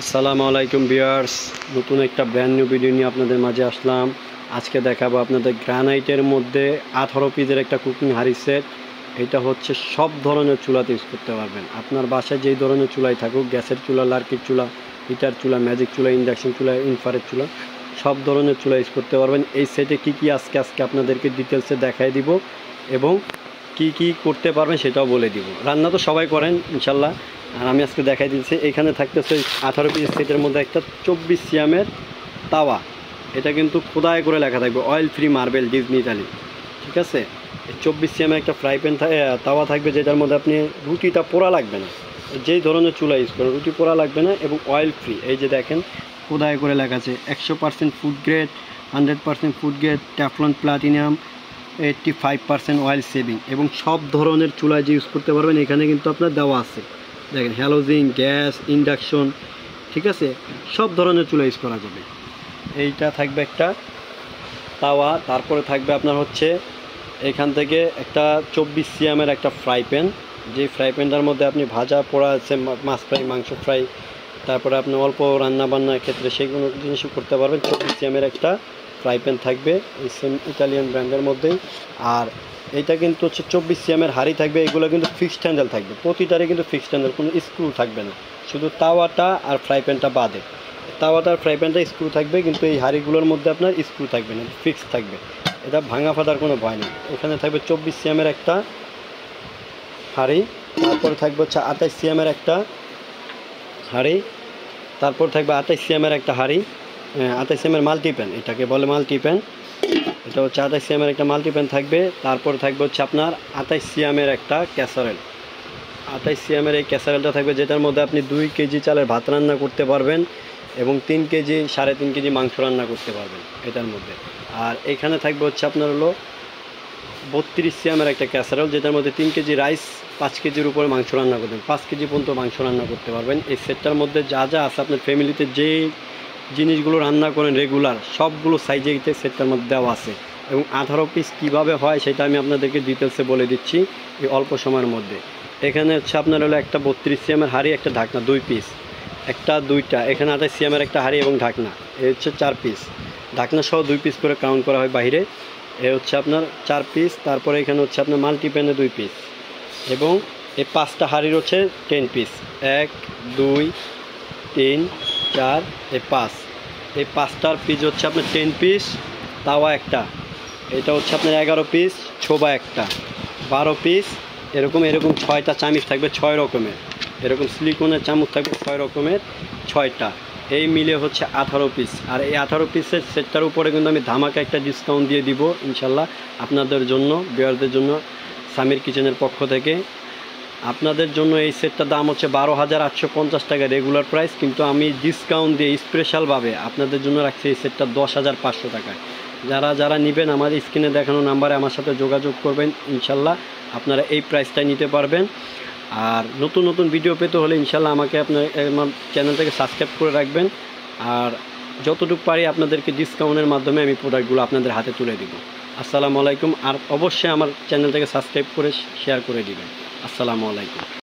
আসসালামু আলাইকুম ভিউয়ার্স, নতুন একটা ব্র্যান্ড নিউ ভিডিও নিয়ে আপনাদের মাঝে আসলাম। আজকে দেখাবো আপনাদের গ্রানাইটের মধ্যে 18 পিসের একটা কুকিং হাঁড়ি সেট। এটা হচ্ছে সব ধরনের চুলাতে ইউজ করতে পারবেন। আপনার বাসায় যেই ধরনের চুলাই থাকুক, গ্যাসের চুলা, লার্কির চুলা, হিটার চুলা, ম্যাজিক চুলা, ইন্ডাকশন চুলা, ইনফ্রারেড চুলা, সব ধরনের চুলা ইউজ করতে পারবেন। এই সেটে কি আজকে আপনাদেরকে ডিটেলসে দেখাই দিব এবং কি করতে পারবেন সেটাও বলে দিব। রান্না তো সবাই করেন ইনশাল্লাহ, আর আমি আজকে দেখাই দিচ্ছি। এখানে থাকতেছে 18 পিস সেটের মধ্যে একটা 24 সিএমের তাওয়া। এটা কিন্তু খোদাই করে লেখা থাকবে oil free marble Disney Italy, ঠিক আছে। 24 সিএমের একটা ফ্রাই প্যান তাওয়া থাকবে, যেটার মধ্যে আপনি রুটিটা পোড়া লাগবে না। যেই ধরনের চুলা ইউজ করেন রুটি পোড়া লাগবে না এবং অয়েল ফ্রি। এই যে দেখেন খোদাই করে লেখা আছে 100% food grade, 100% food grade, Teflon platinum, 85% oil saving. এবং সব ধরনের চুলা যে ইউজ করতে পারবেন এখানে কিন্তু আপনার দেওয়া আছে। দেখেন হ্যালোজিন, গ্যাস, ইন্ডাকশন, ঠিক আছে, সব ধরনের চুলা ইউজ করা যাবে। এইটা থাকবে একটা তাওয়া। তারপরে থাকবে আপনার হচ্ছে এখান থেকে একটা 24 সিএমের একটা ফ্রাই প্যান। যে ফ্রাই প্যানটার মধ্যে আপনি ভাজা পোড়া আছে, মাছ ফ্রাই, মাংস ফ্রাই, তারপরে আপনি অল্প রান্নাবান্নার ক্ষেত্রে সেইগুলো জিনিসও করতে পারবেন। 24 সিএমের একটা ফ্রাই প্যান থাকবে এই সেম ইটালিয়ান ব্র্যান্ডের মধ্যেই। আর এইটা কিন্তু হচ্ছে 24 সিএমের হাঁড়ি থাকবে। এগুলো কিন্তু ফিক্সড হ্যান্ডেল থাকবে, প্রতিটারে কিন্তু ফিক্সড হ্যান্ডেল, কোনো স্ক্রু থাকবে না, শুধু তাওয়াটা আর ফ্রাই প্যানটা বাদে। তাওয়াটা আর ফ্রাই প্যানটা স্ক্রু থাকবে, কিন্তু এই হাঁড়িগুলোর মধ্যে আপনার স্ক্রু থাকবে না, ফিক্সড থাকবে। এটা ভাঙা ফাটার কোনো ভয় নেই। এখানে থাকবে 24 সিএমের একটা হাঁড়ি। তারপর থাকবে হচ্ছে 28 সিএমের একটা হাঁড়ি। তারপর থাকবে 28 সিএমের একটা হাঁড়ি, 28 সিএমের মাল্টিপ্যান, এটাকে বলে মাল্টিপ্যান। এটা হচ্ছে 28 সিএমের একটা মাল্টিপ্যান থাকবে। তারপর থাকবে হচ্ছে আপনার 28 সিএমের একটা ক্যাসারেল। 28 সিএমের এই ক্যাসারেলটা থাকবে, যেটার মধ্যে আপনি 2 কেজি চালের ভাত রান্না করতে পারবেন এবং 3 কেজি 3.5 কেজি মাংস রান্না করতে পারবেন এটার মধ্যে। আর এখানে থাকবে হচ্ছে আপনার হলো 32 সিএমের একটা ক্যাসারেল, যেটার মধ্যে 3 কেজি রাইস, 5 কেজির উপরে মাংস রান্না করবেন, 5 কেজি পর্যন্ত মাংস রান্না করতে পারবেন। এই সেটটার মধ্যে যা আছে আপনার ফ্যামিলিতে যে জিনিসগুলো রান্না করেন রেগুলার, সবগুলো সাইজে সেটটার মধ্যে দেওয়া আছে। এবং 18 পিস কীভাবে হয় সেটা আমি আপনাদেরকে ডিটেলসে বলে দিচ্ছি এই অল্প সময়ের মধ্যে। এখানে হচ্ছে আপনার হলো একটা 32 সিএমের হাঁড়ি, একটা ঢাকনা, 2 পিস, একটা 2টা। এখানে 28 সিএমের একটা হাঁড়ি এবং ঢাকনা, এ হচ্ছে 4 পিস। ঢাকনা সহ 2 পিস করে কাউন্ট করা হয় বাইরে, এ হচ্ছে আপনার 4 পিস। তারপরে এখানে হচ্ছে আপনার মাল্টিপ্যানে 2 পিস এবং এই 5টা হাঁড়ির হচ্ছে 10 পিস। 1 2 3 4 এই 5, এই 5টার পিস হচ্ছে আপনার 10 পিস। তাওয়া একটা, এটা হচ্ছে আপনার 11 পিস। ছোবা একটা 12 পিস। এরকম 6টা চামচ থাকবে, 6 রকমের। এরকম সিলিকনের চামচ থাকবে 6 রকমের, 6টা। এই মিলে হচ্ছে 18 পিস। আর এই 18 পিসের সেটটার উপরে কিন্তু আমি ধামাকা একটা ডিসকাউন্ট দিয়ে দিব ইনশাল্লাহ আপনাদের জন্য, ভিউয়ারদের জন্য, সামির কিচেনের পক্ষ থেকে। আপনাদের জন্য এই সেটটার দাম হচ্ছে 12,850 টাকা রেগুলার প্রাইস, কিন্তু আমি ডিসকাউন্ট দিয়ে স্পেশালভাবে আপনাদের জন্য রাখছি এই সেটটা 10,500 টাকায়। যারা নেবেন আমার স্ক্রিনে দেখানো নাম্বারে আমার সাথে যোগাযোগ করবেন, ইনশাল্লাহ আপনারা এই প্রাইসটাই নিতে পারবেন। আর নতুন ভিডিও পেতে হলে ইনশাল্লাহ আমাকে আপনার চ্যানেলটাকে সাবস্ক্রাইব করে রাখবেন। আর যতটুকু পারি আপনাদেরকে ডিসকাউন্টের মাধ্যমে আমি প্রোডাক্টগুলো আপনাদের হাতে তুলে দিব। আসসালামু আলাইকুম। আর অবশ্যই আমার চ্যানেলটাকে সাবস্ক্রাইব করে শেয়ার করে দিবেন। আসসালামু আলাইকুম।